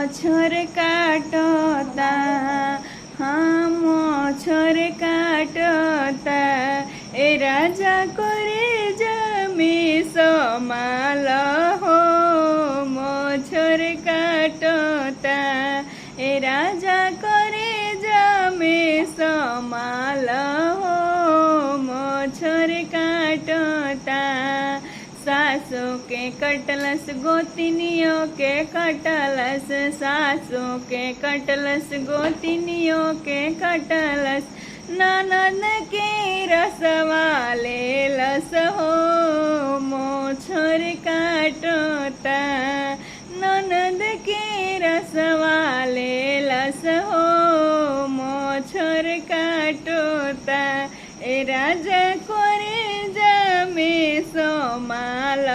मोछर काटता, हाँ मोछर काटता, ए राजा करे जमी समाल हो। मोछर काटता, ए राजा करे जमी समाल हो। मोछर काटता, सासू के कटलस गोतिनियों के कटलस, सासू के कटलस गोतिनियों के कटलस, ननद के रसवाले लस हो। मोछर काटता, ननद के रसवाले लस हो। मोछर काटता, ए राजा करे जमे समाल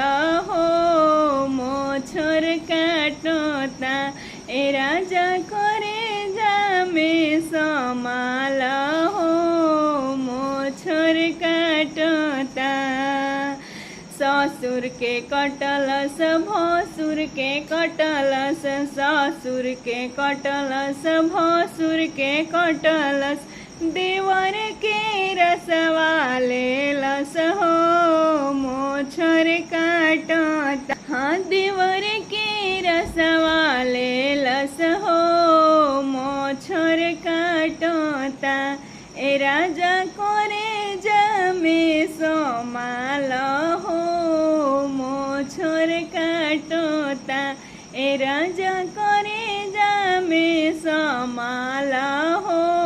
हो। मोछर काटता, ए राजा करे जमे समाल हो। मोछर काटता, ससुर के कटलस भसुर के कटलस, ससुर के कटलस भसुर के कटलस, देवर के रसवाले लस हो। मोछर काटता, हाँ देवर के रसवाले लस हो। मोछर काटता, ए राजा करे जमे समाल हो। मोछर काटता, ए राजा करे जमे समाल हो।